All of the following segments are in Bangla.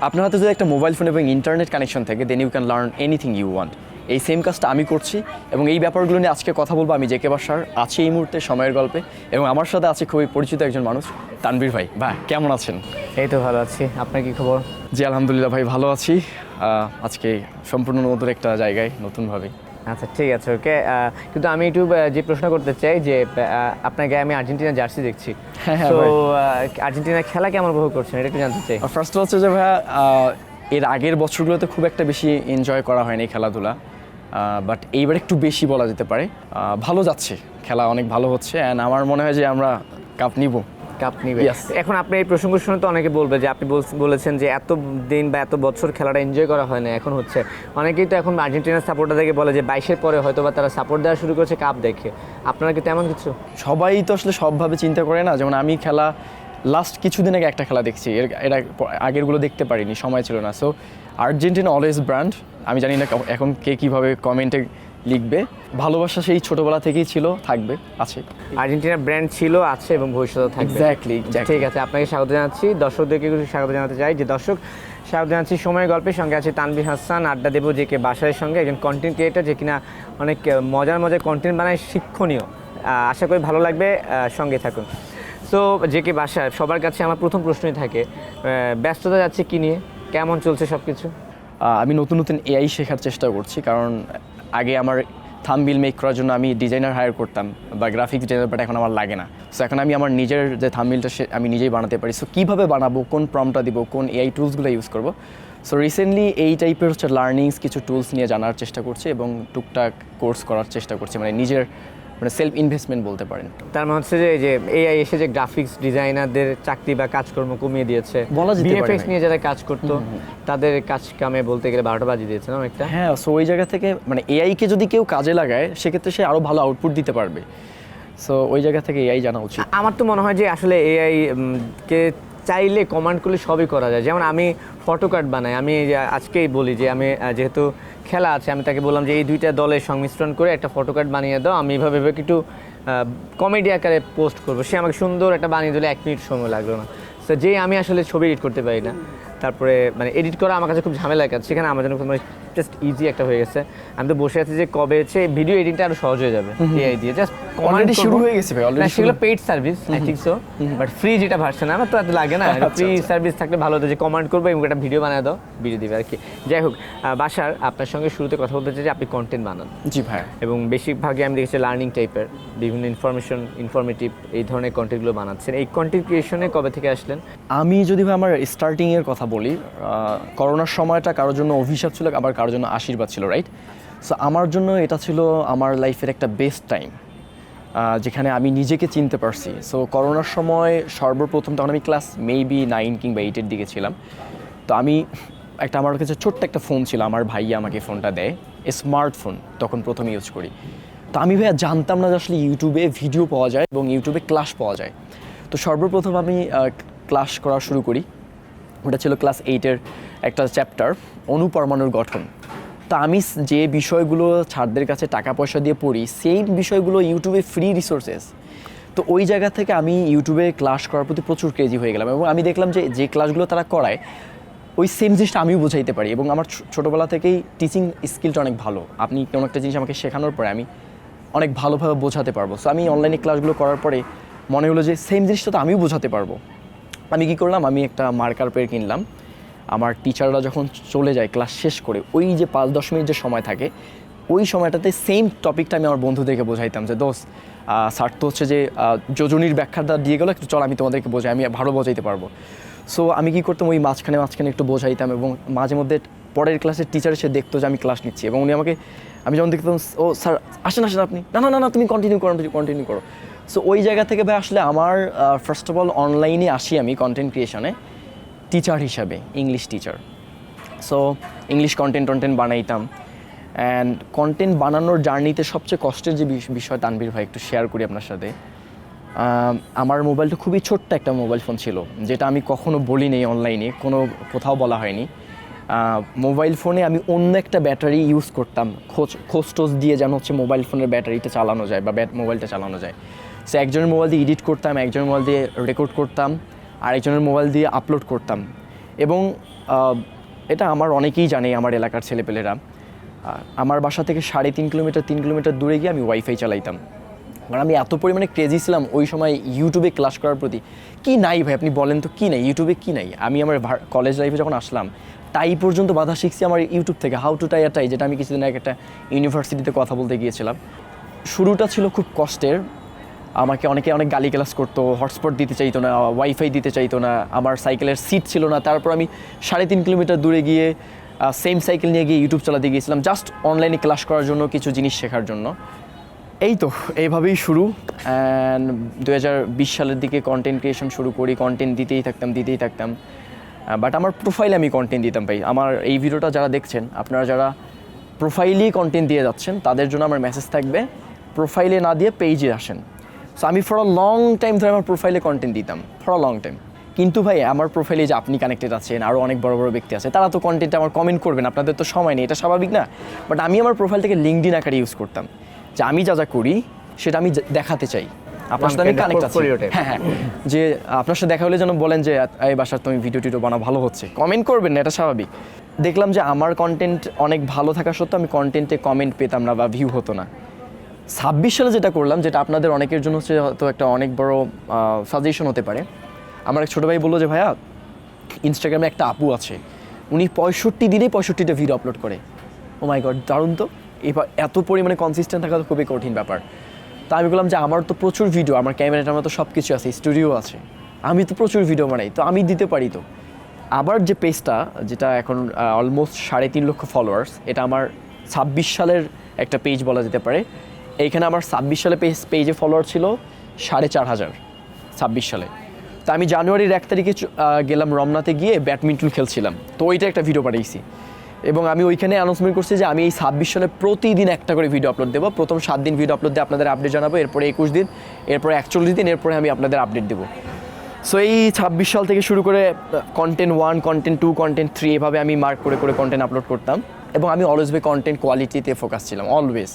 আপনার হাতে যদি একটা মোবাইল ফোন এবং ইন্টারনেট কানেকশন থাকে then you can learn anything you want. এই সেম কাজটা আমি করছি এবং এই ব্যাপারগুলো নিয়ে আজকে কথা বলবো। আমি জেকে বাসার আছি এই মুহূর্তে সময়ের গল্পে এবং আমার সাথে আছে খুবই পরিচিত একজন মানুষ, তানভীর ভাই। ভাই কেমন আছেন? এই তো ভালো আছি, আপনার কি খবর? জি আলহামদুলিল্লাহ ভাই, ভালো আছি। আজকে সম্পূর্ণ নতুন একটা জায়গায় নতুনভাবে। আচ্ছা ঠিক আছে, ওকে। কিন্তু আমি একটু যে প্রশ্ন করতে চাই যে আপনার গায়ে আমি আর্জেন্টিনা জার্সি দেখছি, হ্যাঁ, তো আর্জেন্টিনার খেলা কেমন উপভোগ করছেন এটা একটু জানতে চাই। ফার্স্ট হচ্ছে যে ভাইয়া, এর আগের বছরগুলোতে খুব একটা বেশি এনজয় করা হয়নি খেলাধুলা, বাট এইবার একটু বেশি বলা যেতে পারে। ভালো যাচ্ছে, খেলা অনেক ভালো হচ্ছে অ্যান্ড আমার মনে হয় যে আমরা কাপ নিব। কাপ নিবে। Yes. এখন আপনি এই প্রসঙ্গ শুনে তো অনেকে বলবে যে আপনি বলেছেন যে এত দিন বা এত বছর খেলাটা এনজয় করা হয় না, এখন হচ্ছে। অনেকেই তো এখন আর্জেন্টিনার সাপোর্টার দেখে বলে যে 22-এর পরে হয়তো বা তারা সাপোর্ট দেওয়া শুরু করেছে কাপ দেখে। আপনারা কি তেমন কিছু? সবাই তো আসলে সবভাবে চিন্তা করে না। যেমন আমি খেলা লাস্ট কিছুদিন আগে একটা খেলা দেখছি, এর আগেরগুলো দেখতে পারিনি, সময় ছিল না। So Argentina always brand. আমি জানি না এখন কে কীভাবে কমেন্টে লিখবে। ভালোবাসা সেই ছোটোবেলা থেকেই ছিল, থাকবে, আছে। আর্জেন্টিনার ব্র্যান্ড ছিল, আছে এবং ভবিষ্যতেও থাকবে। এক্স্যাক্টলি। ঠিক আছে, আপনাকে স্বাগত জানাচ্ছি। দর্শকদেরকে কিছু স্বাগত জানাতে চাই। যে দর্শক, স্বাগত জানাচ্ছি সময় গল্পের সঙ্গে আছে তানভীর হাসান। আড্ডা দেবো জেকে বাসারের সঙ্গে, একজন কন্টেন্ট ক্রিয়েটর যে কিনা অনেক মজার কন্টেন্ট বানায়, শিক্ষণীয়। আশা করি ভালো লাগবে, সঙ্গে থাকুন। সো জেকে বাসার সবার কাছে আমার প্রথম প্রশ্নই থাকে, ব্যস্ততা যাচ্ছে কী নিয়ে, কেমন চলছে সব কিছু? আমি নতুন নতুন এআই শেখার চেষ্টা করছি, কারণ আগে আমার থাম্বনেল মেক করার জন্য আমি ডিজাইনার হায়ার করতাম বা গ্রাফিক ডিজাইনার, বাট এখন আমার লাগে না। সো এখন আমি আমার নিজের যে থাম্বনেলটা আমি নিজেই বানাতে পারি। সো কীভাবে বানাবো, কোন প্রম্পটটা দিব, কোন এআই টুলসগুলো ইউজ করবো। সো রিসেন্টলি এই টাইপের লার্নিংস কিছু টুলস নিয়ে জানার চেষ্টা করছি এবং টুকটাক কোর্স করার চেষ্টা করছি, নিজের সেলফ ইনভেস্টমেন্ট বলতে পারেন। তার মানে হচ্ছে যে এআই এসে যে গ্রাফিক্স ডিজাইনারদের চাকরি বা কাজকর্ম কমিয়ে দিয়েছে, বলা যেতে পারে। ভিএফএক্স নিয়ে যারা কাজ করতো তাদের কাজ কামে বলতে গেলে 12টা বাজিয়ে দিয়েছে না একটা। হ্যাঁ, সো ওই জায়গা থেকে এআইকে যদি কেউ কাজে লাগায় সেক্ষেত্রে সে আরও ভালো আউটপুট দিতে পারবে। সো ওই জায়গা থেকে এআই জানা উচিত। আমার তো মনে হয় যে আসলে এআই কে চাইলে কমান্ড করলে সবই করা যায়। যেমন আমি ফটো কার্ড বানাই, আমি আজকেই বলি যে আমি যেহেতু খেলা আছে, আমি তাকে বললাম যে এই দুইটা দলের সংমিশ্রণ করে একটা ফটো কার্ড বানিয়ে দাও, আমি এভাবে একটু কমেডি আকারে পোস্ট করবো। সে আমাকে সুন্দর একটা বানিয়ে দিলে 1 মিনিট সময় লাগলো না। তো যে আমি আসলে ছবি এডিট করতে পারি না, তারপরে এডিট করা আমার কাছে খুব ঝামেলার কাজ, সেখানে আমার জন্য জাস্ট ইজি একটা হয়ে গেছে। আমি তো বসে আছি যে কবে হচ্ছে ভিডিও এডিটটা আরো সহজ হয়ে যাবে এআই দিয়ে। জাস্ট অলরেডি শুরু হয়ে গেছে ভাই, অলরেডি সেগুলো paid service, I think so. But free যেটা ভার্সন আমার তো এত লাগে না। ফ্রি সার্ভিস থাকলে ভালো হতো, যে কমান্ড করবো এবং একটা ভিডিও বানিয়ে দাও, ভিডিও দিবে আর কি। যাই হোক, বাসার আপনার সঙ্গে শুরুতে কথা বলতে চাই যে আপনি কন্টেন্ট বানান। জি ভাই। এবং বেশিরভাগই আমি দেখেছি লার্নিং টাইপের, বিভিন্ন ইনফরমেটিভ এই ধরনের কন্টেন্টগুলো বানাচ্ছেন। এই কন্টেন্ট ক্রিয়েশনে কবে থেকে আসলেন? আমি যদি ভাই আমার স্টার্টিংয়ের কথা বলি, করোনার সময়টা কারোর জন্য অভিশাপ ছিল, আবার কারোর জন্য আশীর্বাদ ছিল, রাইট? সো আমার জন্য এটা ছিল আমার লাইফের একটা বেস্ট টাইম, যেখানে আমি নিজেকে চিনতে পারছি। সো করোনার সময় সর্বপ্রথম তখন আমি ক্লাস মেবি 9 কিংবা 8-এর দিকে ছিলাম। তো আমি আমার কাছে ছোট্ট একটা ফোন ছিল, আমার ভাইয়া আমাকে ফোনটা দেয়, স্মার্টফোন তখন প্রথম ইউজ করি। তো আমি ভাইয়া জানতাম না যে আসলে ইউটিউবে ভিডিও পাওয়া যায় এবং ইউটিউবে ক্লাস পাওয়া যায়। তো সর্বপ্রথম আমি ক্লাস করা শুরু করি, ওটা ছিল ক্লাস 8-এর একটা চ্যাপ্টার, অণুপরমাণুর গঠন। তা আমি যে বিষয়গুলো ছাড়দের কাছে টাকা পয়সা দিয়ে পড়ি, সেই বিষয়গুলো ইউটিউবে ফ্রি রিসোর্সেস। তো ওই জায়গা থেকে আমি ইউটিউবে ক্লাস করার প্রতি প্রচুর ক্রেজি হয়ে গেলাম এবং আমি দেখলাম যে ক্লাসগুলো তারা করায় ওই সেম জিনিসটা আমিও বোঝাইতে পারি এবং আমার ছোটোবেলা থেকেই টিচিং স্কিলটা অনেক ভালো। আপনি কোনো একটা জিনিস আমাকে শেখানোর পরে আমি অনেক ভালোভাবে বোঝাতে পারবো। সো আমি অনলাইনে ক্লাসগুলো করার পরে মনে হলো যে সেম জিনিসটা তো আমিও বোঝাতে পারবো। আমি কী করলাম, আমি একটা মার্কার পেন কিনলাম। আমার টিচাররা যখন চলে যায় ক্লাস শেষ করে, ওই যে 5-10 মিনিট যে সময় থাকে, ওই সময়টাতে সেম টপিকটা আমি আমার বন্ধুদেরকে বোঝাইতাম যে দোস্ত, স্যার তো হচ্ছে যে যোজনীর ব্যাখ্যাটা দিয়ে গেলো, একটু চল আমি তোমাদেরকে বোঝাই, আমি ভালো বোঝাইতে পারবো। সো আমি কী করতাম, ওই মাঝখানে একটু বোঝাইতাম এবং মাঝে মধ্যে পরের ক্লাসের টিচার এসে দেখতো যে আমি ক্লাস নিচ্ছি এবং উনি আমাকে, আমি যখন দেখতাম ও স্যার আসেন আপনি, না তুমি কন্টিনিউ করো। সো ওই জায়গা থেকে ভাই আসলে আমার ফার্স্ট অফ অল অনলাইনে আসি আমি কন্টেন্ট ক্রিয়েশনে টিচার হিসাবে, English teacher. So English content বানাইতাম। অ্যান্ড কন্টেন্ট বানানোর জার্নিতে সবচেয়ে কষ্টের যে বিষয় তানভীর ভাই একটু শেয়ার করি আপনার সাথে। আমার মোবাইলটা খুবই ছোট্ট একটা মোবাইল ফোন ছিল, যেটা আমি কখনো বলি নেই অনলাইনে, কোথাও বলা হয়নি। মোবাইল ফোনে আমি অন্য একটা ব্যাটারি ইউজ করতাম, খোঁজ টোজ দিয়ে যেন হচ্ছে মোবাইল ফোনের ব্যাটারিটা চালানো যায় বা মোবাইলটা চালানো যায়। সো একজনের মোবাইল দিয়ে এডিট করতাম, একজনের মোবাইল দিয়ে রেকর্ড করতাম, আর একজনের মোবাইল দিয়ে আপলোড করতাম। এবং এটা আমার অনেকেই জানে, আমার এলাকার ছেলেপেলেরা। আমার বাসা থেকে 3.5 কিলোমিটার 3 কিলোমিটার দূরে গিয়ে আমি ওয়াইফাই চালাইতাম। কারণ আমি এত পরিমাণে ক্রেজি ছিলাম ওই সময় ইউটিউবে ক্লাস করার প্রতি। কি নাই ভাই, আপনি বলেন তো কী নাই ইউটিউবে, কী নাই? আমি আমার কলেজ লাইফে যখন আসলাম, টাই পর্যন্ত বাধা শিখছি আমার ইউটিউব থেকে, হাউ টু টাই আ টাই, যেটা আমি কিছুদিন আগে একটা ইউনিভার্সিটিতে কথা বলতে গিয়েছিলাম। শুরুটা ছিল খুব কষ্টের। আমাকে অনেকে অনেক গালিগালাজ করতো, হটস্পট দিতে চাইতো না, ওয়াইফাই দিতে চাইতো না, আমার সাইকেলের সিট ছিল না। তারপর আমি 3.5 কিলোমিটার দূরে গিয়ে সেম সাইকেল নিয়ে গিয়ে ইউটিউব চালাতে গিয়েছিলাম, জাস্ট অনলাইনে ক্লাস করার জন্য, কিছু জিনিস শেখার জন্য। এই তো এইভাবেই শুরু। অ্যান্ড 2020 সালের দিকে কন্টেন্ট ক্রিয়েশন শুরু করি, কন্টেন্ট দিতেই থাকতাম। বাট আমার প্রোফাইলে আমি কন্টেন্ট দিতাম ভাই। আমার এই ভিডিওটা যারা দেখছেন, আপনারা যারা প্রোফাইলেই কন্টেন্ট দিয়ে যাচ্ছেন, তাদের জন্য আমার মেসেজ থাকবে, প্রোফাইলে না দিয়ে পেজে আসেন। সো আমি ফর আ লং টাইম ধরে আমার প্রোফাইলে কন্টেন্ট দিতাম, ফর আ লং টাইম। কিন্তু ভাই আমার প্রোফাইলে যে আপনি কানেক্টেড আছেন, আরও অনেক বড় বড় ব্যক্তি আছে, তারা তো কন্টেন্টে আমার কমেন্ট করবেন, আপনাদের তো সময় নেই, এটা স্বাভাবিক না? বাট আমি আমার প্রোফাইল থেকে লিঙ্কডইন আকারে ইউজ করতাম, যে আমি যা যা করি সেটা আমি দেখাতে চাই, আপনার সাথে আমি কানেক্ট আছি। হ্যাঁ, যে আপনার সাথে দেখা হলে যেন বলেন যে এই বাসার তুমি ভিডিও টিডিও বানাও, ভালো হচ্ছে। কমেন্ট করবেন না, এটা স্বাভাবিক। দেখলাম যে আমার কন্টেন্ট অনেক ভালো থাকা সত্ত্বেও আমি কন্টেন্টে কমেন্ট পেতাম না বা ভিউ হতো না। 26 সালে যেটা করলাম, যেটা আপনাদের অনেকের জন্য হচ্ছে হয়তো একটা অনেক বড় সাজেশন হতে পারে। আমার এক ছোটো ভাই বললো যে ভাইয়া, ইনস্টাগ্রামে একটা আপু আছে, উনি 65 দিনেই 65টা ভিডিও আপলোড করে। ও মাই গড, দারুণ তো। এবার এত পরিমাণে কনসিস্টেন্ট থাকা তো খুবই কঠিন ব্যাপার। তা আমি বললাম যে আমার তো প্রচুর ভিডিও, আমার ক্যামেরাটা, আমার তো সব কিছু আছে, স্টুডিও আছে, আমি তো প্রচুর ভিডিও বানাই, তো আমি দিতে পারি তো। আবার যে পেজটা, যেটা এখন অলমোস্ট 3.5 লক্ষ ফলোয়ার্স, এটা আমার 26 সালের একটা পেজ বলা যেতে পারে। এইখানে আমার 26 সালে পেজে ফলোয়ার ছিল 4,500 26 সালে। তা আমি জানুয়ারির 1 তারিখে গেলাম রমনাতে, গিয়ে ব্যাডমিন্টন খেলছিলাম, তো ওইটা একটা ভিডিও পাঠিয়েছি। এবং আমি ওইখানে অ্যানাউন্সমেন্ট করছি যে আমি এই 26 সালে প্রতিদিন একটা করে ভিডিও আপলোড দেবো। প্রথম 7 দিন ভিডিও আপলোড দিয়ে আপনাদের আপডেট জানাবো, এরপরে 21 দিন, এরপরে 41 দিন, এরপরে আমি আপনাদের আপডেট দেবো। সো এই 26 সাল থেকে শুরু করে কন্টেন্ট 1, কন্টেন্ট 2, কন্টেন্ট 3, এভাবে আমি মার্ক করে করে কন্টেন্ট আপলোড করতাম। এবং আমি অলওয়েজ কন্টেন্ট কোয়ালিটিতে ফোকাস ছিলাম, অলওয়েজ।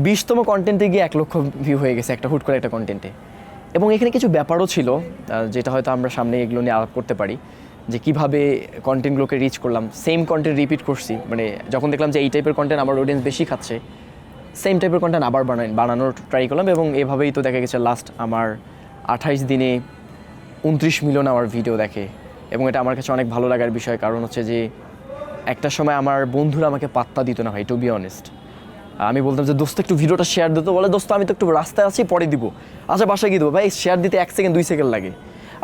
20তম কন্টেন্টে গিয়ে 1 লক্ষ ভিউ হয়ে গেছে একটা হুট করে একটা কন্টেন্টে। এবং এখানে কিছু ব্যাপারও ছিল, যেটা হয়তো আমরা সামনে এগুলো নিয়ে আলাপ করতে পারি, যে কীভাবে কন্টেন্টগুলোকে রিচ করলাম। সেম কন্টেন্ট রিপিট করছি, মানে যখন দেখলাম যে এই টাইপের কন্টেন্ট আমার অডিয়েন্স বেশি খাচ্ছে, সেম টাইপের কন্টেন্ট আবার বানানোর ট্রাই করলাম। এবং এভাবেই তো দেখা গেছে লাস্ট আমার 28 দিনে 29 মিলিয়ন আমার ভিডিও দেখে। এবং এটা আমার কাছে অনেক ভালো লাগার বিষয়, কারণ হচ্ছে যে একটা সময় আমার বন্ধুরা আমাকে পাত্তা দিত না ভাই, টু বি অনেস্ট। আমি বলতাম যে দোস্ত একটু ভিডিওটা শেয়ার দিত, বলে দোস্ত আমি তো একটু রাস্তায় আছি, পরে দিব। আচ্ছা বাসায় গিয়ে দেবো। ভাই শেয়ার দিতে 1 সেকেন্ড 2 সেকেন্ড লাগে।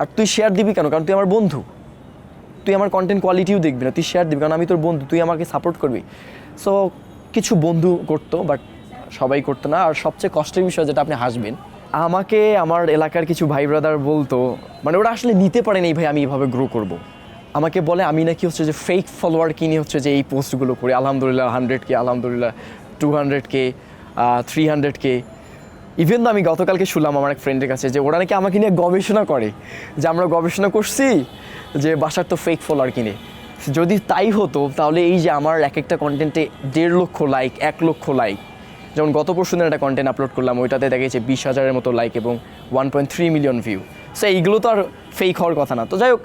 আর তুই শেয়ার দিবি কেন? কারণ তুই আমার বন্ধু, তুই আমার কন্টেন্ট কোয়ালিটিও দেখবি না, তুই শেয়ার দিবি কারণ আমি তোর বন্ধু, তুই আমাকে সাপোর্ট করবি। সো কিছু বন্ধু করতো, বাট সবাই করতো না। আর সবচেয়ে কষ্টের বিষয়, যেটা আপনি হাসবেন, আমাকে আমার এলাকার কিছু ভাই ব্রাদার বলতো, মানে ওরা আসলে নিতে পারে নেই ভাই আমি এভাবে গ্রো করব। আমাকে বলে আমি নাকি হচ্ছে যে ফেক ফলোয়ার কিনে হচ্ছে যে এই পোস্টগুলো করি, আলহামদুলিল্লাহ 100K, আলহামদুলিল্লাহ 200K, 300K। ইভেন তো আমি গতকালকে শুনলাম আমার এক ফ্রেন্ডের কাছে যে ওরা নাকি আমাকে নিয়ে গবেষণা করে, যে আমরা গবেষণা করছি যে বাসার তো ফেক ফলোয়ার কিনে। যদি তাই হতো তাহলে এই যে আমার এক একটা কন্টেন্টে 1.5 লক্ষ লাইক, 1 লক্ষ লাইক, যেমন গত পরশু দিন একটা কন্টেন্ট আপলোড করলাম, ওইটাতে দেখা গেছে 20,000-এর মতো লাইক এবং 1.3 মিলিয়ন ভিউ। সো এইগুলো তো আর ফেক হওয়ার কথা না। তো যাই হোক,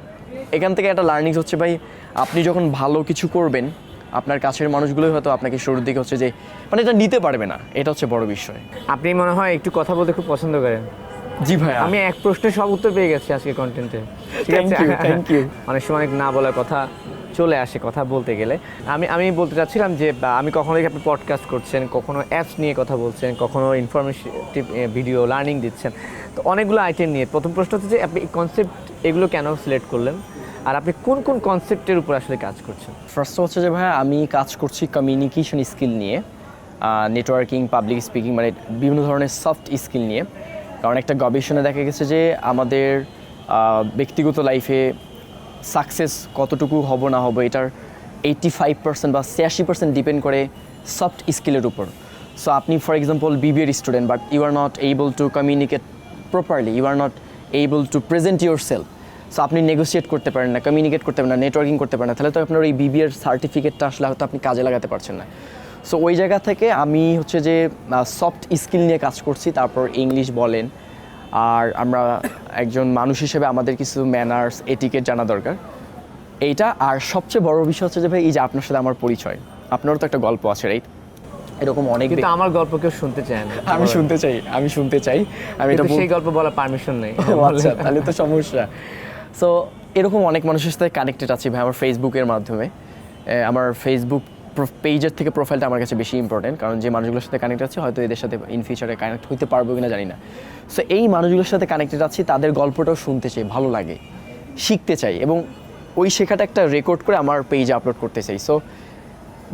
এখান থেকে একটা লার্নিংস হচ্ছে ভাই, আপনি যখন ভালো কিছু করবেন, আপনার কাছের মানুষগুলোই হয়তো আপনাকে শুরুর দিকে হচ্ছে যে মানে এটা নিতে পারবে না, এটা হচ্ছে বড় বিষয়। আপনি মনে হয় একটু কথা বলতে খুব পছন্দ করেন। জি ভাই, আমি এক প্রশ্নের সব উত্তর পেয়ে গেছি আজকে কন্টেন্টে। Thank you. অনেক সময় অনেক না বলার কথা চলে আসে কথা বলতে গেলে। আমি বলতে চাচ্ছিলাম যে আমি কখনো দেখি আপনি পডকাস্ট করছেন, কখনো অ্যাপস নিয়ে কথা বলছেন, কখনো ইনফরমেটিভ ভিডিও লার্নিং দিচ্ছেন, তো অনেকগুলো আইটেম নিয়ে। প্রথম প্রশ্ন হচ্ছে যে আপনি এই কনসেপ্ট এগুলো কেন সিলেক্ট করলেন, আর আপনি কোন কোন কনসেপ্টের উপর আসলে কাজ করছেন? ফার্স্ট হচ্ছে যে ভাই আমি কাজ করছি কমিউনিকেশন স্কিল নিয়ে, নেটওয়ার্কিং, পাবলিক স্পিকিং, মানে বিভিন্ন ধরনের সফট স্কিল নিয়ে। কারণ একটা গবেষণা দেখা গেছে যে আমাদের ব্যক্তিগত লাইফে সাকসেস কতটুকু হব না হবো, এটার 85% বা 86% ডিপেন্ড করে সফট স্কিলের উপর। সো আপনি ফর এক্সাম্পল বিবিএর student, but you are not able to communicate properly, you are not able to present yourself. So আপনি নেগোসিয়েট করতে পারেন না, কমিউনিকেট করতে পারেন না, নেটওয়ার্কিং করতে পারেন না, তাহলে তো আপনার এই বিবিএর সার্টিফিকেটটা আসলে হয়তো আপনি কাজে লাগাতে পারছেন না। সো ওই জায়গা থেকে আমি হচ্ছে যে সফট স্কিল নিয়ে কাজ করছি। তারপর ইংলিশ বলেন, আর আমরা একজন মানুষ হিসেবে আমাদের কিছু ম্যানার্স, এটিকেট জানা দরকার। এইটা। আর সবচেয়ে বড় বিষয় হচ্ছে যে ভাই এই যে আপনার সাথে আমার পরিচয়, আপনারও তো একটা গল্প আছে রাইট, এরকম অনেক কিন্তু আমার গল্প কেউ শুনতে চায় না। আমি শুনতে চাই আমি এটা কিন্তু সেই গল্প বলার পারমিশন নেই। আচ্ছা তাহলে তো সমস্যা। সো এরকম অনেক মানুষের সাথে কানেক্টেড আছি ভাই আমার ফেসবুকের মাধ্যমে। আমার ফেসবুক পেজের থেকে প্রোফাইলটা আমার কাছে বেশি ইম্পর্টেন্ট, কারণ যে মানুষগুলোর সাথে কানেক্ট আছে হয়তো এদের সাথে ইন ফিউচারে কানেক্ট হইতে পারবো কিনা জানি না। সো এই মানুষগুলোর সাথে কানেক্টেড আছি, তাদের গল্পটাও শুনতে চাই, ভালো লাগে, শিখতে চাই, এবং ওই শেখাটা একটা রেকর্ড করে আমার পেজে আপলোড করতে চাই। সো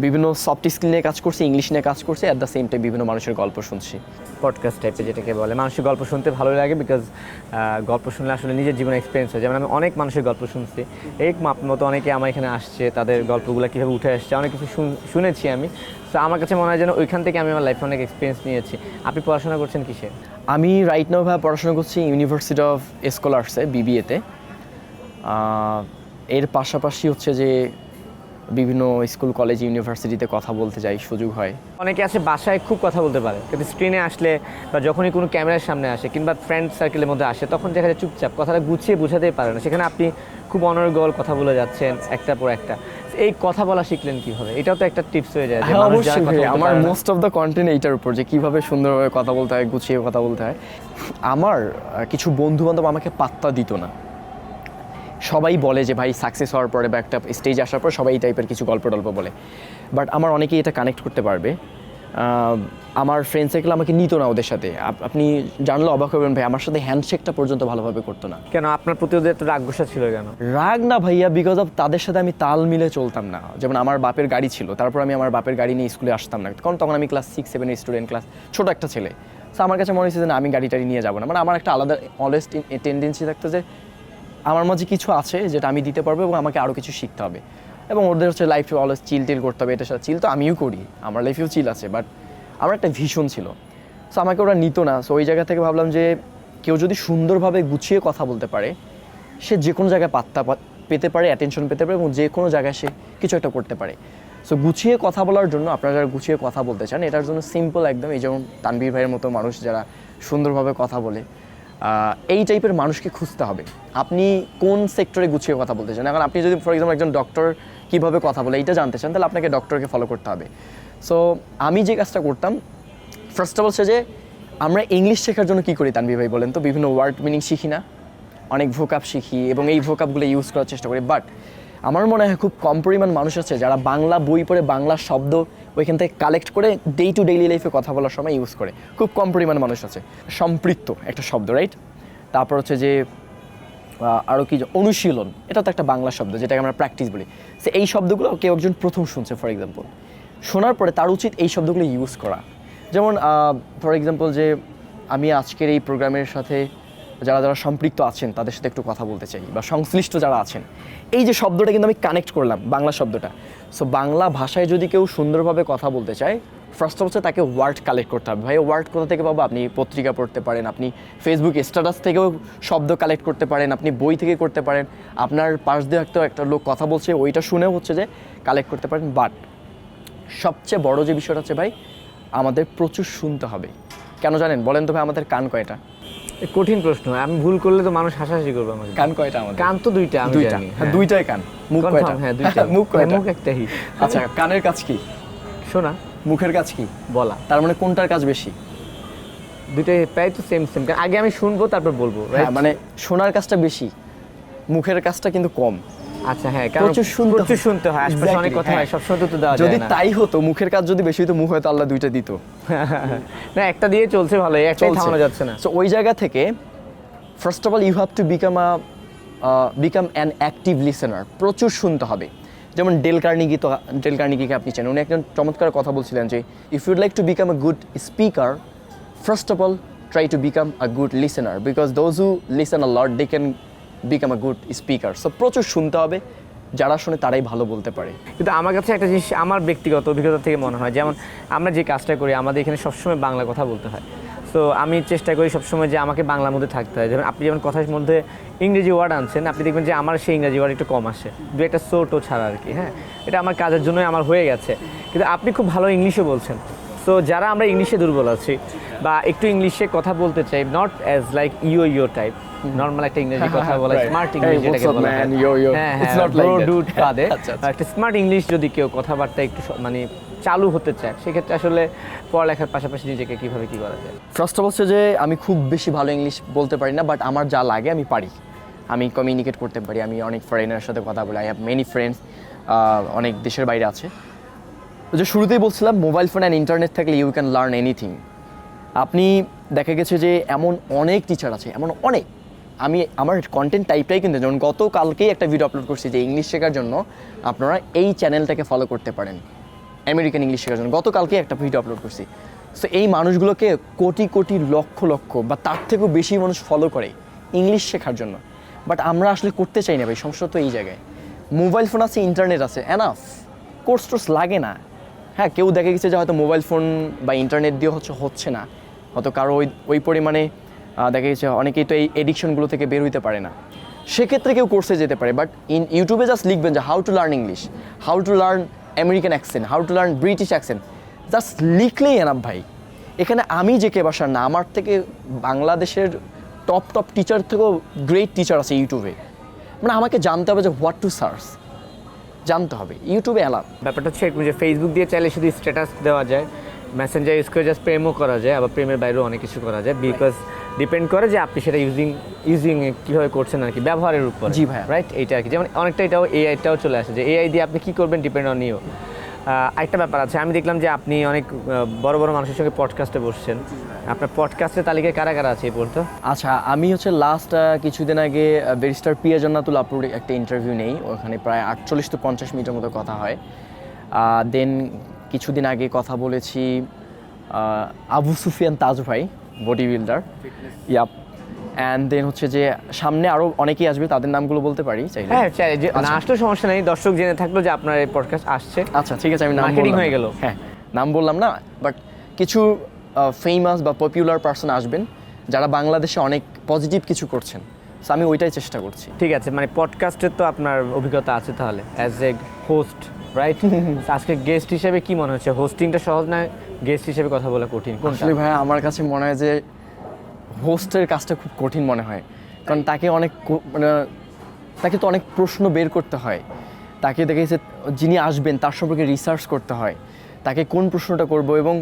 বিভিন্ন সফট স্কিল নিয়ে কাজ করছি, ইংলিশ নিয়ে কাজ করছি, অ্যাট দ্য সেম টাইম বিভিন্ন মানুষের গল্প শুনছি। পডকাস্ট টাইপের যেটাকে বলে, মানুষের গল্প শুনতে ভালো লাগে, বিকজ গল্প শুনলে আসলে নিজের জীবনে এক্সপিরিয়েন্স হয়। যেমন আমি অনেক মানুষের গল্প শুনছি, এই মতো অনেকে আমার এখানে আসছে, তাদের গল্পগুলো কীভাবে উঠে আসছে অনেক কিছু শুনেছি আমি। তো আমার কাছে মনে হয় যেন ওইখান থেকে আমি আমার লাইফে অনেক এক্সপিরিয়েন্স নিয়েছি। আপনি পড়াশোনা করছেন কিসে? আমি রাইট নাও ভাই পড়াশোনা করছি ইউনিভার্সিটি অফ স্কলার্সে, বিবিএতে। এর পাশাপাশি হচ্ছে যে বিভিন্ন স্কুল কলেজ ইউনিভার্সিটিতে কথা বলতে যাই, সুযোগ হয়। অনেকে আছে বাসায় খুব কথা বলতে পারে, কিন্তু স্ক্রিনে আসলে বা যখনই কোনো ক্যামেরার সামনে আসে কিংবা ফ্রেন্ড সার্কেলের মধ্যে আসে তখন দেখা যায় চুপচাপ, কথাটা গুছিয়ে বোঝাতেই পারে না। সেখানে আপনি খুব অনর্গল কথা বলে যাচ্ছেন একটার পর একটা। এই কথা বলা শিখলেন কিভাবে? এটাও তো একটা টিপস হয়ে যায় যে হ্যাঁ মানুষ যারা অবশ্যই কথা ভাই, বলতে আমার পারে না। মোস্ট অফ দ্য কন্টেন্ট এইটার উপর যে কীভাবে সুন্দরভাবে কথা বলতে হয়, গুছিয়ে কথা বলতে হয়। আমার কিছু বন্ধু বান্ধব আমাকে পাত্তা দিত না। সবাই বলে যে ভাই সাকসেস হওয়ার পরে বা একটা স্টেজ আসার পর সবাই এই টাইপের কিছু গল্প টল্প বলে, বাট আমার অনেকেই এটা কানেক্ট করতে পারবে। আমার ফ্রেন্ড সার্কেল আমাকে নিত না ওদের সাথে। আপনি জানলে অবাক হবেন ভাই, আমার সাথে হ্যান্ডশেকটা পর্যন্ত ভালোভাবে করতো না। কেন আপনার প্রতি ওদের এত রাগ গোসা ছিল কেন? রাগ না ভাইয়া, বিকজ অফ তাদের সাথে আমি তাল মিলে চলতাম না। যেমন আমার বাপের গাড়ি ছিল, তারপর আমি আমার বাপের গাড়ি নিয়ে স্কুলে আসতাম না, কারণ তখন আমি ক্লাস 6-7 স্টুডেন্ট, ক্লাস ছোটো একটা ছেলে। সো আমার কাছে মনে হচ্ছে যে না, আমি গাড়ি টাড়ি নিয়ে যাবো না। মানে আমার একটা আলাদা অলওয়েজ টেন্ডেন্সি থাকতো যে আমার মাঝে কিছু আছে যেটা আমি দিতে পারবো এবং আমাকে আরও কিছু শিখতে হবে। এবং ওদের হচ্ছে লাইফে অলওয়েজ চিল টিল করতে হবে, এটার সাথে চিল তো আমিও করি, আমার লাইফেও চিল আছে, বাট আমার একটা ভীষণ ছিল। সো আমাকে ওরা নিত না। সো ওই জায়গা থেকে ভাবলাম যে কেউ যদি সুন্দরভাবে গুছিয়ে কথা বলতে পারে, সে যে কোনো জায়গায় পাত্তা পেতে পারে, অ্যাটেনশন পেতে পারে, এবং যে কোনো জায়গায় সে কিছু একটা করতে পারে। সো গুছিয়ে কথা বলার জন্য আপনারা যারা গুছিয়ে কথা বলতে চান, এটার জন্য সিম্পল একদম, এই যেমন তানভীর ভাইয়ের মতো মানুষ যারা সুন্দরভাবে কথা বলে, এই টাইপের মানুষকে খুঁজতে হবে। আপনি কোন সেক্টরে গুছিয়ে কথা বলতে চান? এখন আপনি যদি ফর এক্সাম্পল একজন ডক্টর কীভাবে কথা বলে এইটা জানতে চান, তাহলে আপনাকে ডক্টরকে ফলো করতে হবে। সো আমি যে কাজটা করতাম, ফার্স্ট অফ অল সে যে আমরা ইংলিশ শেখার জন্য কী করি তানভীর ভাই বলেন তো? বিভিন্ন ওয়ার্ড মিনিং শিখি না, অনেক ভোকাব শিখি এবং এই ভোকাবগুলো ইউজ করার চেষ্টা করি। বাট আমার মনে হয় খুব কম পরিমাণ মানুষ আছে যারা বাংলা বই পড়ে বাংলা শব্দ ওইখান থেকে কালেক্ট করে ডে টু ডেইলি লাইফে কথা বলার সময় ইউজ করে। খুব কম পরিমাণ মানুষ আছে। সম্পৃক্ত একটা শব্দ, রাইট? তারপর হচ্ছে যে আরও কি, অনুশীলন, এটা তো একটা বাংলা শব্দ যেটাকে আমরা প্র্যাকটিস বলি। সে এই শব্দগুলো কেউ একজন প্রথম শুনছে ফর এক্সাম্পল, শোনার পরে তার উচিত এই শব্দগুলো ইউজ করা। যেমন ফর এক্সাম্পল যে আমি আজকের এই প্রোগ্রামের সাথে যারা যারা সম্পৃক্ত আছেন তাদের সাথে একটু কথা বলতে চাই, বা সংশ্লিষ্ট যারা আছেন, এই যে শব্দটা কিন্তু আমি কানেক্ট করলাম বাংলা শব্দটা। সো বাংলা ভাষায় যদি কেউ সুন্দরভাবে কথা বলতে চায়, ফার্স্ট অফ হচ্ছে তাকে ওয়ার্ড কালেক্ট করতে হবে। ভাই ওয়ার্ড কোথা থেকে পাবো? আপনি পত্রিকা পড়তে পারেন, আপনি ফেসবুক স্ট্যাটাস থেকেও শব্দ কালেক্ট করতে পারেন, আপনি বই থেকে করতে পারেন, আপনার পাশ দিয়ে একটা লোক কথা বলছে ওইটা শুনেও হচ্ছে যে কালেক্ট করতে পারেন। বাট সবচেয়ে বড় যে বিষয়টা হচ্ছে ভাই, আমাদের প্রচুর শুনতে হবে। কেন জানেন বলেন তো ভাই? আমাদের কান কয়টা? কঠিন প্রশ্ন, আমি ভুল করলে তো মানুষ হাসাহাসি করবে আমাকে। কান কয়টা আমাদের? কান তো দুইটা, আমি দুইটা। জানি। হ্যাঁ, দুইটাই কান। মুখ Confirm, কয়টা? হ্যাঁ দুইটা। মুখ কয়টা? মুখ একটাই। আচ্ছা, কানের কাজ কি? শোনা। মুখের কাজ কি? বলা। তার মানে কোনটার কাজ বেশি? দুইটাই প্রায় তো সেম সেম। আগে আমি শুনবো তারপর বলবো, হ্যাঁ, right? মানে শোনার কাজটা বেশি, মুখের কাজটা কিন্তু কম। আচ্ছা হ্যাঁ, কারণ প্রচুর শুনতে হয়, আশপাশে অনেক কথা হয়, সবসময় তো দেওয়া যায় যদি না। তাই হতো, মুখের কাজ যদি বেশি হতো, মুখ হয়তো আল্লাহ দুইটা দিত। না, একটা দিয়ে চলছে ভালো, একটাই থামানো যাচ্ছে না। সো ওই জায়গা থেকে first of all you have to become an active listener. প্রচুর শুনতে হবে। যেমন ডেল কার্নিগিকে আপনি চেনেন, উনি একজন চমৎকার কথা বলছিলেন যে if you'd like to become a good speaker, first of all try to become a good listener, because those who listen a lot they can become a good speaker. So প্রচুর শুনতে হবে, যারা শুনে তারাই ভালো বলতে পারে। কিন্তু আমার কাছে একটা জিনিস আমার ব্যক্তিগত অভিজ্ঞতা থেকে মনে হয়, যেমন আমরা যে কাজটা করি আমাদের এখানে সবসময় বাংলা কথা বলতে হয়। সো আমি চেষ্টা করি সবসময় যে আমাকে বাংলার মধ্যে থাকতে হয়। যেমন আপনি যেমন কথার মধ্যে ইংরেজি ওয়ার্ড আনছেন, আপনি দেখবেন যে আমার সেই ইংরেজি ওয়ার্ড একটু কম আসে, দু একটা ছোটো ছাড়া আর কি। হ্যাঁ, এটা আমার কাজের জন্যই আমার হয়ে গেছে। কিন্তু আপনি খুব ভালো ইংলিশে বলছেন। সো যারা আমরা ইংলিশে দুর্বল আছি, বা একটু ইংলিশে কথা বলতে চাই, not as like you type, normal একটা ইংরেজি কথা বলা, স্মার্ট ইংলিশ যেটাকে বলা হয়, হ্যাঁ হ্যাঁ ব্রো ডুড বাদে একটা স্মার্ট ইংলিশ যদি কেউ কথাবার্তা একটু মানে চালু হতে চায়, সেক্ষেত্রে আসলে পড়ালেখার পাশাপাশি নিজেকে কিভাবে কি করা যায়? ফার্স্ট অফ হচ্ছে যে আমি খুব বেশি ভালো ইংলিশ বলতে পারি না, বাট আমার যা লাগে আমি পারি, আমি কমিউনিকেট করতে পারি, আমি অনেক ফরেনারের সাথে কথা বলি, আই হ্যাভ মেনি ফ্রেন্ডস অনেক দেশের বাইরে আছে। যে শুরুতেই বলছিলাম মোবাইল ফোন অ্যান্ড ইন্টারনেট থাকলে ইউ ক্যান লার্ন এনিথিং। আপনি দেখা গেছে যে এমন অনেক টিচার আছে, এমন অনেক, আমি আমার কন্টেন্ট টাইপটাই কিন্তু, যেমন গতকালকেই একটা ভিডিও আপলোড করছি যে ইংলিশ শেখার জন্য আপনারা এই চ্যানেলটাকে ফলো করতে পারেন, আমেরিকান ইংলিশ শেখার জন্য গতকালকেই একটা ভিডিও আপলোড করছি। সো এই মানুষগুলোকে কোটি কোটি লক্ষ লক্ষ বা তার থেকেও বেশি মানুষ ফলো করে ইংলিশ শেখার জন্য, বাট আমরা আসলে করতে চাই না ভাই। সমস্যা তো এই জায়গায়, মোবাইল ফোন আছে, ইন্টারনেট আছে, এনাফ, কোর্স টোর্স লাগে না। হ্যাঁ, কেউ দেখা গেছে যে হয়তো মোবাইল ফোন বা ইন্টারনেট দিয়ে হচ্ছে না, হয়তো কারো ওই পরিমাণে দেখা গেছে, অনেকেই তো এই এডিকশনগুলো থেকে বের হইতে পারে না, সেক্ষেত্রে কেউ কোর্সে যেতে পারে। বাট ইউটিউবে জাস্ট লিখবেন যে how to learn English, how to learn American accent, how to learn British accent, just লিখলেই এনাফ ভাই। এখানে আমি যে কে বাসার না, আমার থেকে বাংলাদেশের টপ টিচার থেকেও গ্রেট টিচার আছে ইউটিউবে। মানে আমাকে জানতে হবে যে হোয়াট টু সার্চ, জানতে হবে, ইউটিউবে অ্যালাপ। ব্যাপারটা হচ্ছে এরকম যে ফেসবুক দিয়ে চাইলে শুধু স্ট্যাটাস দেওয়া যায়, মেসেঞ্জার ইউজ করে জাস্ট প্রেমও করা যায়, আবার প্রেমের বাইরেও অনেক কিছু করা যায়, বিকজ ডিপেন্ড করে যে আপনি সেটা ইউজিং কীভাবে করছেন আর কি, ব্যবহারের উপর। জি ভাই, রাইট, এইটা আর কি। যেমন অনেকটা এটাও এআইটাও চলে আসে, যে এআই দিয়ে আপনি কী করবেন ডিপেন্ড অন ইউ। একটা ব্যাপার আছে, আমি দেখলাম যে আপনি অনেক বড় বড় মানুষের সঙ্গে পডকাস্টে বসছেন, আপনার পডকাস্টের তালিকায় কারা কারা আছে এই পর্যন্ত? আচ্ছা, আমি হচ্ছে লাস্ট কিছুদিন আগে ব্যারিস্টার পিয়া জান্নাতুল আপুর একটা ইন্টারভিউ নেই, ওখানে প্রায় 48 to 50 মিনিটের মতো কথা হয়। দেন কিছুদিন আগে কথা বলেছি আবু সুফিয়ান তাজ ভাই, body builder, yep. And then হচ্ছে যে সামনে আরও অনেকেই আসবে, তাদের নামগুলো বলতে পারি চাইলে? হ্যাঁ চাই, না আসলেও সমস্যা নেই, দর্শক জেনে থাকলো যে আপনার এই পডকাস্ট আসছে। আচ্ছা ঠিক আছে, আমি নাম মার্কেটিং বললাম হয়ে না। গেল। হ্যাঁ, নাম বললাম না, বাট কিছু ফেমাস বা পপুলার পার্সন আসবেন যারা বাংলাদেশে অনেক পজিটিভ কিছু করছেন, সো আমি ওইটাই চেষ্টা করছি। ঠিক আছে, মানে পডকাস্টের তো আপনার অভিজ্ঞতা আছে তাহলে অ্যাজ এ হোস্ট, রাইট? আজকে গেস্ট হিসেবে কি মনে হচ্ছে, হোস্টিংটা সহজ না গেস্ট হিসেবে কথা বলা কঠিন কোনটা? আসলে ভাই আমার কাছে মনে হয় যে হোস্টের কাজটা খুব কঠিন মনে হয়, কারণ তাকে অনেক মানে তাকে তো অনেক প্রশ্ন বের করতে হয়, তাকে দেখেছে যিনি আসবেন তার সম্পর্কে রিসার্চ করতে হয়, তাকে কোন প্রশ্নটা করব, এবং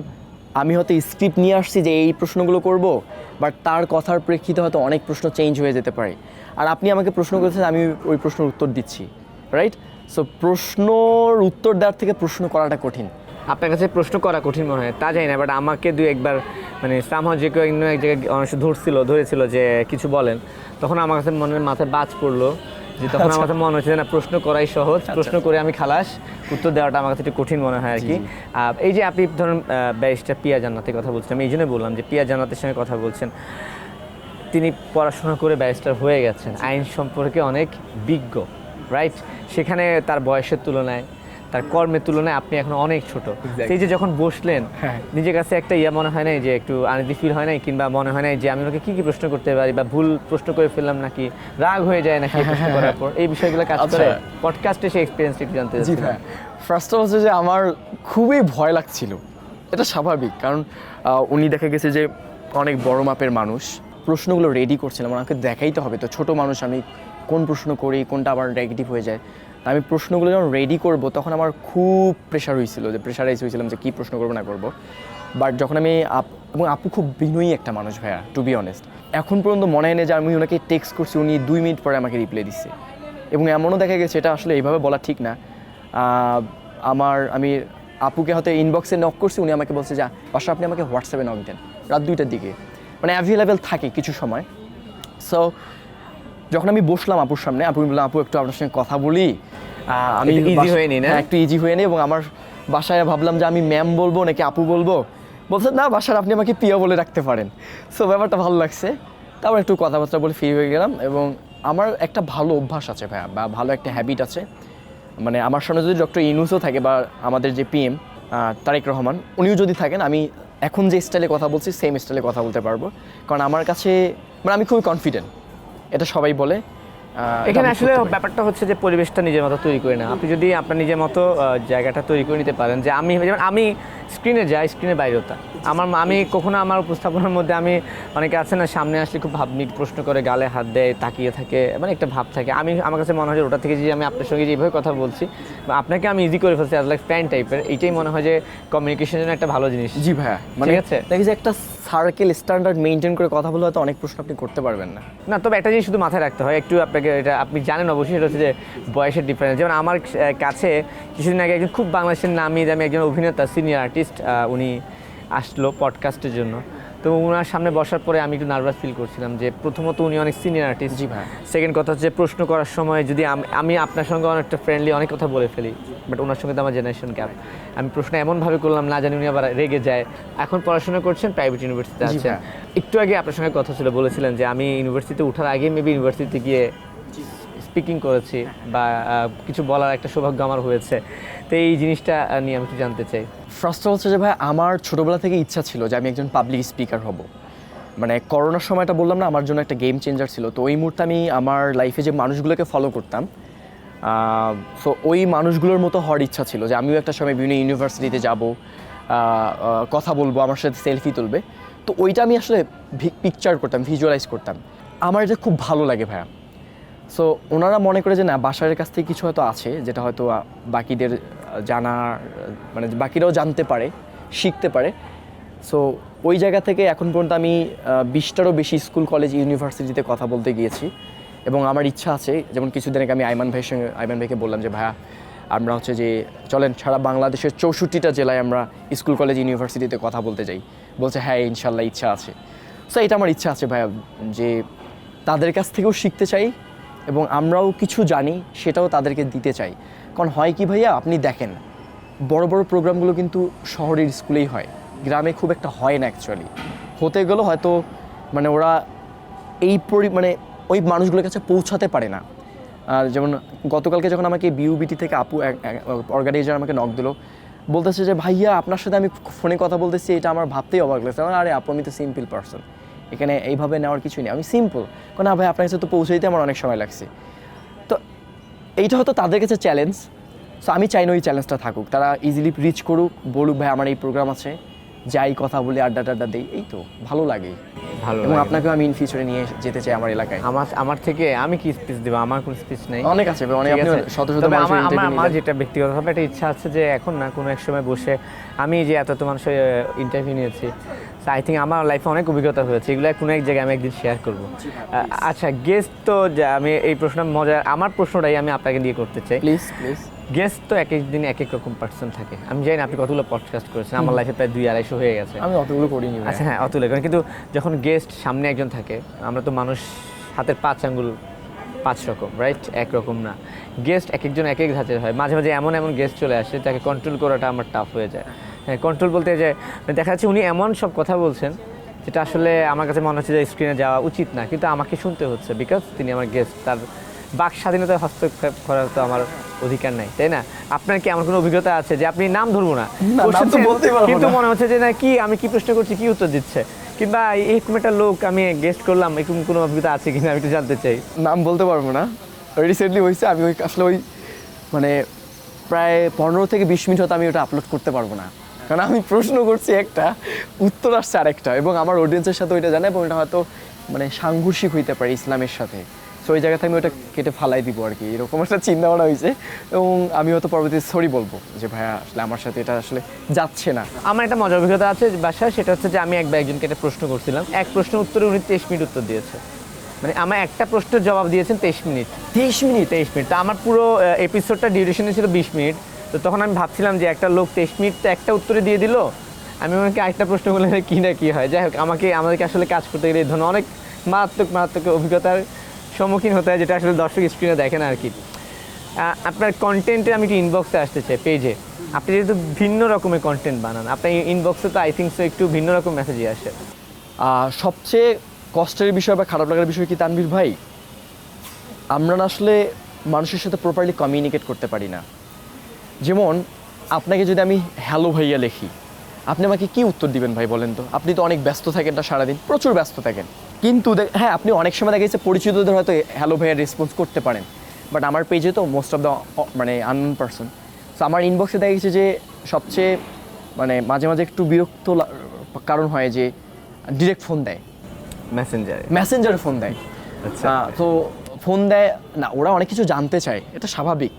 আমি হয়তো স্ক্রিপ্ট নিয়ে আসছি যে এই প্রশ্নগুলো করব, বাট তার কথার প্রেক্ষিতে হয়তো অনেক প্রশ্ন চেঞ্জ হয়ে যেতে পারে, আর আপনি আমাকে প্রশ্ন করেছেন, আমি ওই প্রশ্নের উত্তর দিচ্ছি, রাইট? সো প্রশ্নর উত্তর দেওয়ার থেকে প্রশ্ন করাটা কঠিন। আপনার কাছে প্রশ্ন করা কঠিন মনে হয় তা জানি না, বাট আমাকে দুই একবার মানে সামহাও যে কেউ এক জায়গায় অনেক ধরেছিল যে কিছু বলেন, তখন আমার কাছে মনের মাথায় বাজ পড়লো যে তখন আমার কাছে মনে হচ্ছে না প্রশ্ন করাই সহজ, প্রশ্ন করে আমি খালাস, উত্তর দেওয়াটা আমার কাছে একটু কঠিন মনে হয় আর কি। এই যে আপনি ধরুন ব্যারিস্টার পিয়া জান্নাতের কথা বলছেন, আমি এই জন্যই বললাম যে পিয়া জান্নাতের সঙ্গে কথা বলছেন, তিনি পড়াশোনা করে ব্যারিস্টার হয়ে গেছেন, আইন সম্পর্কে অনেক বিজ্ঞ, রাইট? সেখানে তার বয়সের তুলনায়, তার কর্মের তুলনায় আপনি এখন অনেক ছোট। এই যে যখন বসলেন, নিজের কাছে একটা মনে হয় নাই যে একটু আনইজি ফিল হয় নাই, কিংবা মনে হয় নাই যে আমি ওকে কী প্রশ্ন করতে পারি, বা ভুল প্রশ্ন করে ফেললাম নাকি, রাগ হয়ে যায় নাকি প্রশ্ন করার পর, এই বিষয়গুলো কাজ করে পডকাস্টে সেই এক্সপিরিয়েন্সটা একটু জানতে চাচ্ছি। ফার্স্ট অফ হচ্ছে যে আমার খুবই ভয় লাগছিল, এটা স্বাভাবিক, কারণ উনি দেখা গেছে যে অনেক বড় মাপের মানুষ, প্রশ্নগুলো রেডি করছিলাম, আমাকে দেখাইতে হবে, তো ছোট মানুষ আমি কোন প্রশ্ন করি, কোনটা আবার নেগেটিভ হয়ে যায়, আমি প্রশ্নগুলো যখন রেডি করব তখন আমার খুব প্রেশার হয়েছিল, যে প্রেশারাইজ হয়েছিলাম যে কী প্রশ্ন করবো না করবো। বাট যখন আমি এবং আপু খুব বিনয়ী একটা মানুষ ভাইয়া, টু বি অনেস্ট, এখন পর্যন্ত মনে হয় না যে আমি ওনাকে টেক্সট করছি, উনি 2 মিনিট পরে আমাকে রিপ্লাই দিচ্ছে, এবং এমনও দেখা গেছে, এটা আসলে এইভাবে বলা ঠিক না, আমি আপুকে হয়তো ইনবক্সে নক করছি, উনি আমাকে বলছে যে বাসা আপনি আমাকে হোয়াটসঅ্যাপে নক দেন রাত 2টার দিকে, মানে অ্যাভেলেবেল থাকে কিছু সময়। সো যখন আমি বসলাম আপুর সামনে, আপু বললাম আপু একটু আপনার সঙ্গে কথা বলি, আমি ইজি হয়ে নিই না, একটু ইজি হয়ে নিই, এবং আমার বাসায় ভাবলাম যে আমি ম্যাম বলবো নাকি আপু বলবো, বলছে না বাসার আপনি আমাকে পিয়া বলে রাখতে পারেন। সো ব্যাপারটা ভালো লাগছে, তারপর একটু কথাবার্তা বলে ফ্রি হয়ে গেলাম। এবং আমার একটা ভালো অভ্যাস আছে ভাইয়া, বা ভালো একটা হ্যাবিট আছে, মানে আমার সামনে যদি ডক্টর ইউনূসও থাকে বা আমাদের যে পিএম তারেক রহমান উনিও যদি থাকেন, আমি এখন যে স্টাইলে কথা বলছি সেম স্টাইলে কথা বলতে পারবো, কারণ আমার কাছে মানে আমি খুবই কনফিডেন্ট, এটা সবাই বলে। এখানে আসলে ব্যাপারটা হচ্ছে যে পরিবেশটা নিজের মতো তৈরি করে না, আপনি যদি আপনার নিজের মতো জায়গাটা তৈরি করে নিতে পারেন, যে আমি যেমন আমি স্ক্রিনে যাই, স্ক্রিনের বাইরেও তা, আমি কখনো আমার উপস্থাপনার মধ্যে আমি অনেকে আছে না সামনে আসলে খুব ভাবনিক প্রশ্ন করে গালে হাত দেয় তাকিয়ে থাকে মানে একটা ভাব থাকে আমার কাছে মনে হয় যে ওটা থেকে যে আমি আপনার সঙ্গে যেভাবে কথা বলছি বা আপনাকে আমি ইজি করে ফেলছি অ্যাজ লাইক ফ্রেন্ড টাইপের, এইটাই মনে হয় যে কমিউনিকেশনের জন্য একটা ভালো জিনিস। জি ভাইয়া, মানে ঠিক আছে, দেখি যে একটা সার্কেল স্ট্যান্ডার্ড মেনটেন করে কথা বলে হয়তো অনেক প্রশ্ন আপনি করতে পারবেন না। না তবে একটা জিনিস শুধু মাথায় রাখতে হয় একটু, আপনাকে এটা আপনি জানেন অবশ্যই, সেটা হচ্ছে যে বয়সের ডিফারেন্স। যেমন আমার কাছে কিছুদিন আগে একজন খুব বাংলাদেশের নামি দামি একজন অভিনেতা সিনিয়র আর্টিস্ট উনি আসলো পডকাস্টের জন্য। তো ওনার সামনে বসার পরে আমি একটু নার্ভাস ফিল করছিলাম যে প্রথমত উনি অনেক সিনিয়র আর্টিস্ট, জি ভাই। সেকেন্ড কথা হচ্ছে প্রশ্ন করার সময় যদি আমি আপনার সঙ্গে অনেকটা ফ্রেন্ডলি অনেক কথা বলে ফেলি, বাট ওনার সঙ্গে তো আমার জেনারেশন গ্যাপ, আমি প্রশ্ন এমনভাবে করলাম না জানি উনি আবার রেগে যায়। এখন পড়াশোনা করছেন, প্রাইভেট ইউনিভার্সিটিতে জি আছেন। ভাই। একটু আগে আপনার সঙ্গে কথা ছিল, বলেছিলেন যে আমি ইউনিভার্সিটিতে ওঠার আগে মেবি ইউনিভার্সিটিতে গিয়ে স্পিকিং করেছি বা কিছু বলার একটা সৌভাগ্য আমার হয়েছে। তো এই জিনিসটা নিয়ে আমি একটু জানতে চাই। ফার্স্ট হচ্ছে যে ভাই আমার ছোটোবেলা থেকে ইচ্ছা ছিল যে আমি একজন পাবলিক স্পিকার হব। মানে করোনার সময়টা বললাম না আমার জন্য একটা গেম চেঞ্জার ছিল। তো ওই মুহূর্তে আমি আমার লাইফে যে মানুষগুলোকে ফলো করতাম, সো ওই মানুষগুলোর মতো হওয়ার ইচ্ছা ছিল যে আমিও একটা সময় বিভিন্ন ইউনিভার্সিটিতে যাব, কথা বলবো, আমার সাথে সেলফি তুলবে। তো ওইটা আমি আসলে পিকচার করতাম, ভিজুয়ালাইজ করতাম। আমার এটা খুব ভালো লাগে ভাইয়া। সো ওনারা মনে করে যে না, বাসারের কাছ থেকে কিছু হয়তো আছে যেটা হয়তো বাকিদের জানার মানে বাকিরাও জানতে পারে, শিখতে পারে। সো ওই জায়গা থেকে এখন পর্যন্ত আমি 20টারও বেশি স্কুল, কলেজ, ইউনিভার্সিটিতে কথা বলতে গিয়েছি। এবং আমার ইচ্ছা আছে, যেমন কিছুদিন আগে আমি আইমান ভাইকে বললাম যে ভাইয়া আমরা হচ্ছে যে চলেন সারা বাংলাদেশের 64টা জেলায় আমরা স্কুল, কলেজ, ইউনিভার্সিটিতে কথা বলতে যাই। বলছে হ্যাঁ ইনশাল্লাহ ইচ্ছা আছে। সো এটা আমার ইচ্ছা আছে ভাইয়া, যে তাদের কাছ থেকেও শিখতে চাই এবং আমরাও কিছু জানি সেটাও তাদেরকে দিতে চাই। কারণ হয় কি ভাইয়া, আপনি দেখেন বড় বড় প্রোগ্রামগুলো কিন্তু শহরের স্কুলেই হয়, গ্রামে খুব একটা হয় না অ্যাকচুয়ালি। হতে গেলেও হয়তো মানে ওরা মানে ওই মানুষগুলোর কাছে পৌঁছাতে পারে না। আর যেমন গতকালকে যখন আমাকে বিউবিটি থেকে আপু অর্গানাইজার আমাকে নক দিল, বলতেছে যে ভাইয়া আপনার সাথে আমি ফোনে কথা বলতেছি, এটা আমার ভাবতেই অবাক লাগছে। আরে আপু আমি তো সিম্পল পারসন, এখানে এইভাবে নেওয়ার কিছুই নেই, আমি সিম্পল। কারণ না ভাই আপনার কাছে তো পৌঁছে দিতে আমার অনেক সময় লাগছে। তো এইটা হয়তো তাদের কাছে চ্যালেঞ্জ। সো আমি চাই না ওই চ্যালেঞ্জটা থাকুক, তারা ইজিলি রিচ করুক, বলুক ভাই আমার এই প্রোগ্রাম আছে, যাই কথা বলি, আড্ডা টাড্ডা দিই, এই তো ভালো লাগে। ভালো এবং লাগে। আপনাকেও আমি ইন ফিউচারে নিয়ে যেতে চাই আমার এলাকায়। আমার থেকে আমি কি স্পিচ দেবো? আমার কোনো স্পিচ নেই। অনেক আছে ভাই, অনেক। ঠিক আপনি আছে? শত শত তবে মানুষের interview আমার নিলেন। যেটা ব্যক্তিগতভাবে একটা ইচ্ছা আছে যে এখন না কোনো এক সময় বসে আমি যে এত মানুষের ইন্টারভিউ নিয়েছি, আই থিঙ্ক আমার লাইফে অনেক অভিজ্ঞতা হয়েছে, এগুলো কোনো এক জায়গায় আমি একদিন শেয়ার করবো। আচ্ছা গেস্ট তো আমি এই প্রশ্ন মজার, আমার প্রশ্নটাই আমি আপনাকে দিয়ে করতে চাই। Please please. গেস্ট তো এক এক দিন এক এক রকম পার্সন থাকে। আমি জানি না আপনি কতগুলো পডকাস্ট করেছেন, আমার লাইফে প্রায় 200-250 হয়ে গেছে। আমি অতগুলো করিনি ভাই। আচ্ছা হ্যাঁ অতুল, কিন্তু যখন গেস্ট সামনে একজন থাকে, আমরা তো মানুষ, হাতের 5 আঙ্গুল 5 রকম, রাইট? একরকম না। গেস্ট এক একজন এক এক ধাঁচের হয়। মাঝে মাঝে এমন গেস্ট চলে আসে তাকে কন্ট্রোল করাটা আমার টাফ হয়ে যায়। হ্যাঁ কন্ট্রোল বলতে যে দেখা যাচ্ছে উনি এমন সব কথা বলছেন যেটা আসলে আমার কাছে মনে হচ্ছে যে স্ক্রিনে যাওয়া উচিত না, কিন্তু আমাকে শুনতে হচ্ছে বিকজ তিনি আমার গেস্ট। তার বাক স্বাধীনতায় হস্তক্ষেপ করার তো আমার অধিকার নাই, তাই না? আপনার কি এমন কোনো অভিজ্ঞতা আছে যে আপনি নাম ধরবো না, না, নাম তো বলতেই পারবো কিন্তু না। মনে হচ্ছে যে না কি আমি কি প্রশ্ন করছি কি উত্তর দিচ্ছে, কিংবা এরকম একটা লোক আমি গেস্ট করলাম, এরকম কোনো অভিজ্ঞতা আছে কিনা আমি একটু জানতে চাই। নাম বলতে পারবো না, রিসেন্টলি হয়েছে। আমি আসলে মানে প্রায় 15 থেকে 20 মিনিট হয়তো আমি ওটা আপলোড করতে পারবো না, কারণ আমি প্রশ্ন করছি একটা, উত্তর আসছে আরেকটা, এবং আমার অডিয়েন্সের সাথে ওইটা জানে, এবং ওটা হয়তো মানে সাংঘর্ষিক হইতে পারে ইসলামের সাথে। সো ওই জায়গাতে আমি ওটা কেটে ফালাই দিব আর কি, এরকম একটা চিন্তা ভাবনা হয়েছে। এবং আমি হয়তো পরবর্তীতে সরি বলবো যে ভাইয়া আসলে আমার সাথে এটা আসলে যাচ্ছে না। আমার একটা মজার অভিজ্ঞতা আছে বাসায়, সেটা হচ্ছে যে আমি একজনকে একটা প্রশ্ন করছিলাম, এক প্রশ্নের উত্তরে উনি 23 মিনিট উত্তর দিয়েছে। মানে আমার একটা প্রশ্নের জবাব দিয়েছেন 23 মিনিট। 23 মিনিট। তো আমার পুরো এপিসোডটা ডিউরেশনে ছিল 20 মিনিট। তো তখন আমি ভাবছিলাম যে একটা লোক 23 মিনিট তো একটা উত্তরে দিয়ে দিল, আমি ওনাকে আরেকটা প্রশ্ন করলে কি না কি হয়। যাই হোক, আমাদেরকে আসলে কাজ করতে গেলে এই ধরনের অনেক মারাত্মক অভিজ্ঞতার সম্মুখীন হতে হয়, যেটা আসলে দর্শক স্ক্রিনে দেখে না আর কি। আপনার কন্টেন্টে আমি একটু ইনবক্সে আসতে চাই, পেজে আপনি যেহেতু ভিন্ন রকমের কন্টেন্ট বানান, আপনার ইনবক্সে তো আই থিঙ্ক সো একটু ভিন্ন রকম মেসেজই আসে। সবচেয়ে কষ্টের বিষয় বা খারাপ লাগার বিষয় কি তানভীর ভাই, আমরা না আসলে মানুষের সাথে প্রপারলি কমিউনিকেট করতে পারি না। যেমন আপনাকে যদি আমি হ্যালো ভাইয়া লিখি, আপনি আমাকে কি উত্তর দিবেন ভাই বলেন তো? আপনি তো অনেক ব্যস্ত থাকেন, না সারাদিন প্রচুর ব্যস্ত থাকেন। কিন্তু হ্যাঁ আপনি অনেক সময় দেখা গেছে পরিচিতদের হয়তো হ্যালো ভাইয়া রেসপন্স করতে পারেন, বাট আমার পেজে তো মোস্ট অফ দ্য মানে আননোন পারসন। সো আমার ইনবক্সে দেখা গেছে যে সবচেয়ে মানে মাঝে মাঝে একটু বিরক্ত কারণ হয় যে ডিরেক্ট ফোন দেয়, মেসেঞ্জারে ফোন দেয়। আচ্ছা। তো ফোন দেয় না, ওরা অনেক কিছু জানতে চায়, এটা স্বাভাবিক,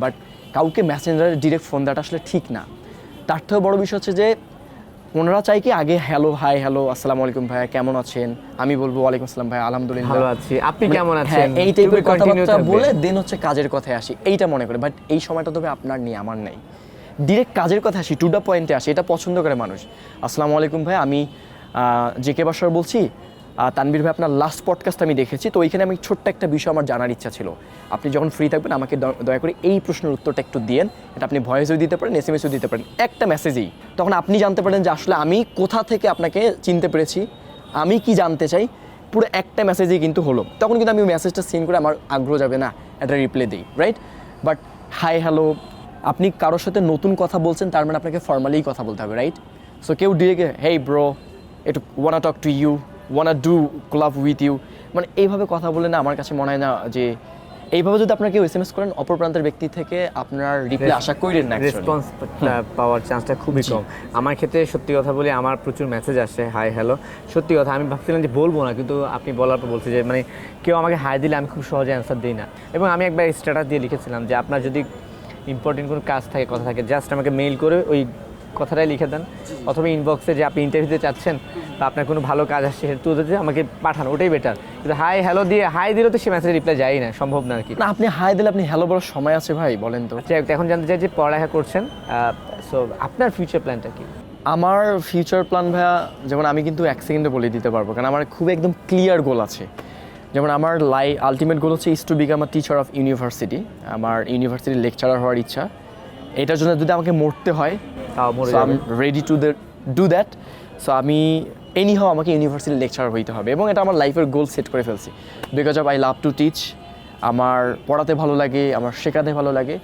বাট কাউকে মেসেঞ্জারে ডিরেক্ট ফোন দেওয়াটা আসলে ঠিক না। তার থেকেও বড় বিষয় হচ্ছে যে ওনারা চাই কি আগে হ্যালো, হাই, হ্যালো, আসসালামু আলাইকুম ভাইয়া কেমন আছেন, আমি বলবো ওয়ালাইকুম আসসালাম ভাইয়া আলহামদুলিল্লাহ ভালো আছি, আপনি কেমন আছেন, হ্যাঁ, এই টাইপের কন্টিনিউ কথাবার্তা বলে দেন হচ্ছে কাজের কথায় আসি, এইটা মনে করে। বাট এই সময়টা তবে আপনার নেই, আমার নেই, ডিরেক্ট কাজের কথা আসি, টু দ্য পয়েন্টে আসি, এটা পছন্দ করে মানুষ। আসসালামু আলাইকুম ভাই, আমি জেকে বাসার বলছি। তানভীর ভাই, আপনার লাস্ট পডকাস্ট আমি দেখেছি, তো ওইখানে আমি ছোট্ট একটা বিষয় আমার জানার ইচ্ছা ছিল, আপনি যখন ফ্রি থাকবেন আমাকে দয়া করে এই প্রশ্নের উত্তরটা একটু দিয়েন। এটা আপনি ভয়েসও দিতে পারেন, এসএমএসও দিতে পারেন, একটা মেসেজেই, তখন আপনি জানতে পারেন যে আসলে আমি কোথা থেকে আপনাকে চিনতে পেরেছি, আমি কি জানতে চাই, পুরো একটা মেসেজেই কিন্তু হলো। তখন কিন্তু আমি ওই মেসেজটা সিন করে আমার আগ্রহ যাবে না, একটা রিপ্লাই দিই, রাইট? বাট হাই, হ্যালো, আপনি কারোর সাথে নতুন কথা বলছেন, তার মানে আপনাকে ফর্মালিই কথা বলতে হবে, রাইট? সো কেউ ডিরেক্ট হেই ব্রো, একটু wanna talk to you, wanna do collab with you, মানে এইভাবে কথা বলে না, আমার কাছে মনে হয় না যে এইভাবে যদি আপনার কেউ এসএমএস করেন অপর প্রান্তের ব্যক্তি থেকে আপনার রিপ্লাই আশা করেন না, রেসপন্স পাওয়ার চান্সটা খুবই কম। আমার ক্ষেত্রে সত্যি কথা বলি, আমার প্রচুর মেসেজ আসে হাই হ্যালো, সত্যি কথা আমি ভাবছিলাম যে বলবো না, কিন্তু আপনি বলার পর বলছি যে মানে কেউ আমাকে হাই দিলে আমি খুব সহজে অ্যান্সার দিই না। এবং আমি একবার স্ট্যাটাস দিয়ে লিখেছিলাম যে আপনার যদি ইম্পর্টেন্ট কোনো কাজ থাকে, কথা থাকে, জাস্ট আমাকে মেইল করে ওই কথাটাই লিখে দেন, অথবা ইনবক্সে যে আপনি ইন্টারভিউতে চাচ্ছেন বা আপনার কোনো ভালো কাজ আসছে সেটা যদি আমাকে পাঠান, ওটাই বেটার। কিন্তু হাই হ্যালো দিয়ে হাই দিলেও তো সে মেসেজে রিপ্লাই যায়ই না, সম্ভব না আর কি। না, আপনি হাই দিলে আপনি হ্যালো বলার সময় আছে ভাই, বলেন তো। আচ্ছা, এখন জানতে চাই যে পড়ালেখা করছেন, সো আপনার ফিউচার প্ল্যানটা কি? আমার ফিউচার প্ল্যান ভাইয়া, যেমন আমি কিন্তু এক সেকেন্ডে বলে দিতে পারবো, কারণ আমার খুব একদম ক্লিয়ার গোল আছে। যেমন আমার আলটিমেট গোল হচ্ছে is two become a teacher of university. আমার ইউনিভার্সিটির লেকচারার হওয়ার ইচ্ছা। এটার জন্য যদি আমাকে মরতে হয়, I am ready to do that. So আমি এনিহাও আমাকে ইউনিভার্সিটির লেকচারার হইতে হবে, এবং এটা আমার লাইফের গোল সেট করে ফেলছি, because of I love to teach. আমার পড়াতে ভালো লাগে, আমার শেখাতে ভালো লাগে,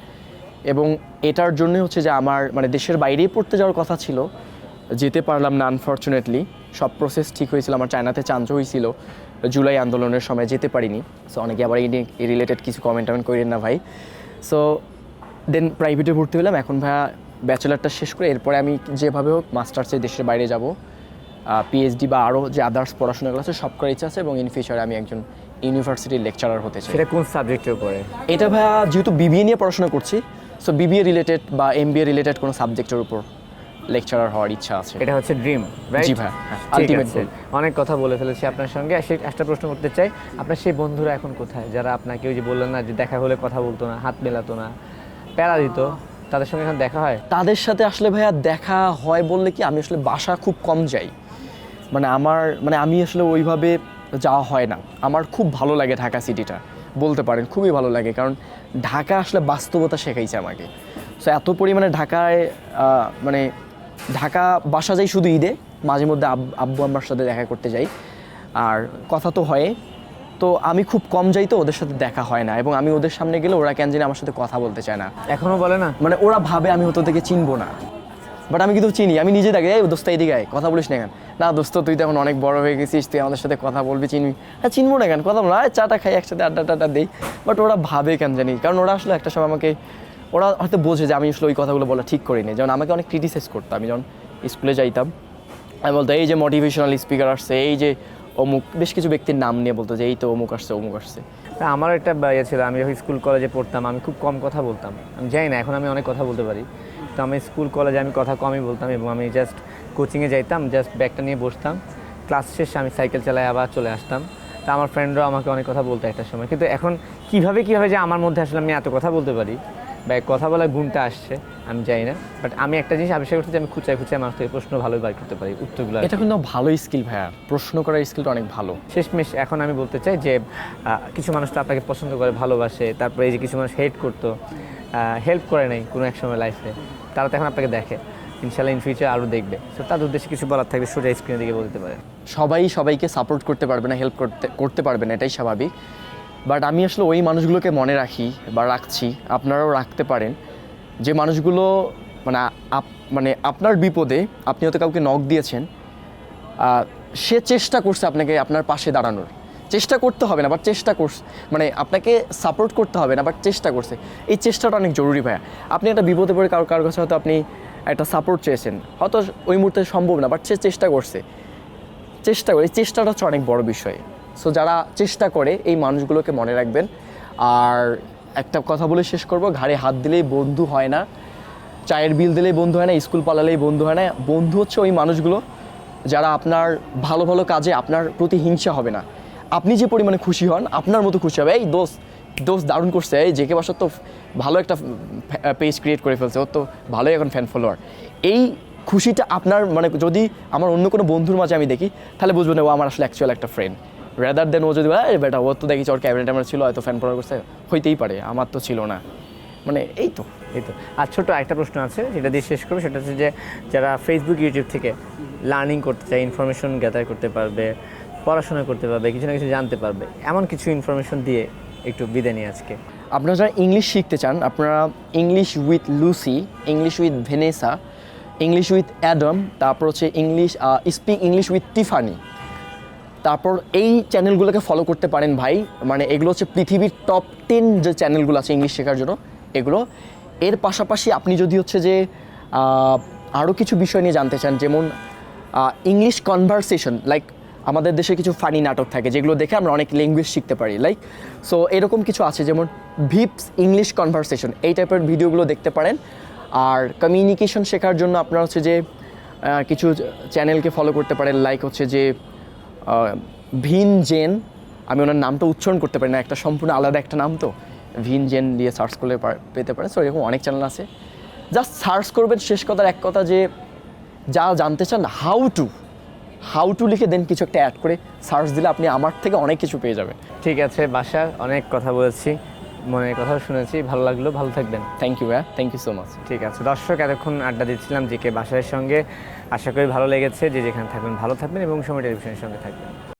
এবং এটার জন্যই হচ্ছে যে আমার মানে দেশের বাইরেই পড়তে যাওয়ার কথা ছিল, যেতে পারলাম না আনফর্চুনেটলি। সব প্রসেস ঠিক হয়েছিল, আমার চায়নাতে চান্স হয়েছিল জুলাই আন্দোলনের সময়, যেতে পারিনি। সো অনেকে আবার এই রিলেটেড কিছু কমেন্ট করেন না ভাই। সো দেন প্রাইভেটে ভর্তি হলাম, এখন ভাইয়া ব্যাচেলারটা শেষ করে এরপরে আমি যেভাবে হোক মাস্টার্সে দেশের বাইরে যাব, পিএইচডি বা আরও যে আদার্স পড়াশোনাগুলো আছে সব করার ইচ্ছা আছে, এবং ইন ফিউচারে আমি একজন ইউনিভার্সিটির লেকচারার হতে চাই। সেটা কোন সাবজেক্টের উপরে? এটা ভাইয়া যেহেতু বিবিএ নিয়ে পড়াশোনা করছি, সো বিবিএ রিলেটেড বা এমবিএ রিলেটেড কোনো সাবজেক্টের উপর লেকচারার হওয়ার ইচ্ছা আছে। এটা হচ্ছে ড্রিম, রাইট? জি ভাই, আলটিমেট গোল। অনেক কথা বলে ফেলেছি আপনার সঙ্গে। একটা প্রশ্ন করতে চাই, আপনার সেই বন্ধুরা এখন কোথায়, যারা আপনাকে ওই যে বললেন না যে দেখা হলে কথা বলতো না, হাত মেলাতো না, প্যারা দিত, তাদের সঙ্গে এখন দেখা হয়? তাদের সাথে আসলে ভাইয়া দেখা হয় বললে কি, আমি আসলে বাসা খুব কম যাই, মানে আমি আসলে ওইভাবে যাওয়া হয় না। আমার খুব ভালো লাগে ঢাকা সিটিটা, বলতে পারেন খুবই ভালো লাগে, কারণ ঢাকা আসলে বাস্তবতা শেখাইছে আমাকে। সো এত পরিমাণে ঢাকায় মানে ঢাকা বাসা যাই শুধু ঈদে, মাঝে মধ্যে আব্বু আম্মার সাথে দেখা করতে যাই, আর কথা তো হয়। তো আমি খুব কম যাই, তো ওদের সাথে দেখা হয় না, এবং আমি ওদের সামনে গেলে ওরা কেন জানি আমার সাথে কথা বলতে চায় না। এখনো বলে না? মানে ওরা ভাবে আমি হয়তো থেকে চিনবো না, বাট আমি কিন্তু চিনি। আমি নিজে দেখি, এই দোস্ত এদিকে আয়, কথা বলিস না কেন? না দোস্ত, তুই তো এখন অনেক বড় হয়ে গেছিস, তুই আমাদের সাথে কথা বলবি, চিনবি। হ্যাঁ, চিনবো না কেন, কথা বলো, চাটা খাই একসাথে, আড্ডা টাড্ডা দিই। বাট ওরা ভাবে কেন জানি, কারণ ওরা আসলে একটা সময় আমাকে, ওরা হয়তো বোঝে যে আমি আসলে ওই কথাগুলো বলা ঠিক করিনি। যেমন আমাকে অনেক ক্রিটিসাইজ করতো, আমি যখন স্কুলে যাইতাম, আমি বলতো এই যে মোটিভেশনাল স্পিকার আসছে, এই যে অমুক, বেশ কিছু ব্যক্তির নাম নিয়ে বলতো যে এই তো অমুক আসছে, অমুক আসছে। তা আমার একটা ইয়ে ছিল, আমি যখন স্কুল কলেজে পড়তাম আমি খুব কম কথা বলতাম। আমি জানি না, এখন আমি অনেক কথা বলতে পারি। তো আমি স্কুল কলেজে আমি কথা কমই বলতাম, এবং আমি জাস্ট কোচিংয়ে যাইতাম, জাস্ট ব্যাগটা নিয়ে বসতাম, ক্লাস শেষে আমি সাইকেল চালাই আবার চলে আসতাম। তা আমার ফ্রেন্ডরাও আমাকে অনেক কথা বলতো একটা সময়। কিন্তু এখন কীভাবে যে আমার মধ্যে আসলে আমি এত কথা বলতে পারি বা কথা বলার গুণটা আসছে আমি জানি না। বাট আমি একটা জিনিস আবিষ্কার করতে, আমি খুঁচায় মানুষ থেকে প্রশ্ন ভালোই বার করতে পারি, উত্তরগুলো। এটা কিন্তু ভালো স্কিল ভাইয়া, প্রশ্ন করার স্কিলটা অনেক ভালো। শেষমেশ এখন আমি বলতে চাই যে কিছু মানুষ তো আপনাকে পছন্দ করে, ভালোবাসে, তারপরে এই যে কিছু মানুষ হেট করতো, হেল্প করে নাই কোনো এক সময় লাইফে, তারা তো এখন আপনাকে দেখে, ইনশাল্লাহ ইন ফিউচার আরও দেখবে। তো তাদের উদ্দেশ্যে কিছু বলার থাকলে সোজা স্ক্রিনের দিকে বলতে পারে। সবাই সবাইকে সাপোর্ট করতে পারবে না, হেল্প করতে পারবে না, এটাই স্বাভাবিক। বাট আমি আসলে ওই মানুষগুলোকে মনে রাখি বা রাখছি, আপনারাও রাখতে পারেন, যে মানুষগুলো মানে আপনার বিপদে আপনি হয়তো কাউকে নক দিয়েছেন, সে চেষ্টা করছে আপনাকে আপনার পাশে দাঁড়ানোর, চেষ্টা করতে হবে না বাট চেষ্টা করছে, মানে আপনাকে সাপোর্ট করতে হবে না বাট চেষ্টা করছে। এই চেষ্টাটা অনেক জরুরি ভাইয়া। আপনি একটা বিপদে পড়ে কারোর কাছে হয়তো আপনি একটা সাপোর্ট চেয়েছেন, হয়তো ওই মুহূর্তে সম্ভব না, বাট সে চেষ্টা করছে, চেষ্টাটা হচ্ছে অনেক বড় বিষয়। সো যারা চেষ্টা করে এই মানুষগুলোকে মনে রাখবেন। আর একটা কথা বলে শেষ করব, ঘাড়ে হাত দিলেই বন্ধু হয় না, চায়ের বিল দিলেই বন্ধু হয় না, স্কুল পালালেই বন্ধু হয় না। বন্ধু হচ্ছে ওই মানুষগুলো যারা আপনার ভালো ভালো কাজে আপনার প্রতি হিংসা হবে না, আপনি যে পরিমাণে খুশি হন আপনার মতো খুশি হবে। এই দোস্ত দারুণ করছে, এই জেকে বাসার তো ভালো একটা পেজ ক্রিয়েট করে ফেলছে, ওর তো ভালোই এখন ফ্যান ফলোয়ার। এই খুশিটা আপনার মানে যদি আমার অন্য কোনো বন্ধুর মাঝে আমি দেখি, তাহলে বুঝবেন ও আমার আসলে অ্যাকচুয়াল একটা ফ্রেন্ড, রেদার দেন ও যদি বেটা ও তো দেখি ওর ক্যাবিনেট আমার ছিল, হয়তো ফ্যান ফলোয়ার করছে, হইতেই পারে, আমার তো ছিল না। মানে এই তো। আর ছোট একটা প্রশ্ন আছে যেটা দিয়ে শেষ করবো, সেটা হচ্ছে যে যারা ফেসবুক ইউটিউব থেকে লার্নিং করতে চায়, ইনফরমেশন গ্যাদার করতে পারবে, পড়াশোনা করতে পারবে, কিছু না কিছু জানতে পারবে, এমন কিছু ইনফরমেশন দিয়ে একটু বিদায় নিই আজকে। আপনারা যারা ইংলিশ শিখতে চান, আপনারা English with Lucy, English with Vanessa, English with Adam, তারপর হচ্ছে স্পিক ইংলিশ উইথ টিফানি, তারপর এই চ্যানেলগুলোকে ফলো করতে পারেন ভাই। মানে এগুলো হচ্ছে পৃথিবীর টপ 10 যে চ্যানেলগুলো আছে ইংলিশ শেখার জন্য এগুলো। এর পাশাপাশি আপনি যদি হচ্ছে যে আরও কিছু বিষয় নিয়ে জানতে চান, যেমন ইংলিশ কনভারসেশন, লাইক আমাদের দেশে কিছু ফানি নাটক থাকে যেগুলো দেখে আমরা অনেক ল্যাঙ্গুয়েজ শিখতে পারি, লাইক সো এরকম কিছু আছে, যেমন ভিপস ইংলিশ কনভারসেশন, এই টাইপের ভিডিওগুলো দেখতে পারেন। আর কমিউনিকেশন শেখার জন্য আপনারা হচ্ছে যে কিছু চ্যানেলকে ফলো করতে পারেন, লাইক হচ্ছে যে ভিন জেন, আমি ওনার নামটা উচ্চারণ করতে পারি না, একটা সম্পূর্ণ আলাদা একটা নাম, তো ভিন জেন দিয়ে সার্চ করলে পেতে পারেন। সো এরকম অনেক চ্যানেল আছে, জাস্ট সার্চ করবেন। শেষ কথার এক কথা যে যা জানতে চান হাউ টু লিখে দেন কিছু একটা অ্যাড করে সার্চ দিলে আপনি আমার থেকে অনেক কিছু পেয়ে যাবেন। ঠিক আছে বাসার, অনেক কথা বলেছি, মনের কথাও শুনেছি, ভালো লাগলো, ভালো থাকবেন। থ্যাংক ইউ ভাইয়া, থ্যাংক ইউ সো মাচ। ঠিক আছে দর্শক, এতক্ষণ আড্ডা দিচ্ছিলাম জেকে বাসারের সঙ্গে, আশা করি ভালো লেগেছে। যে যেখানে থাকবেন ভালো থাকবেন এবং সময় টেলিভিশনের সঙ্গে থাকবেন।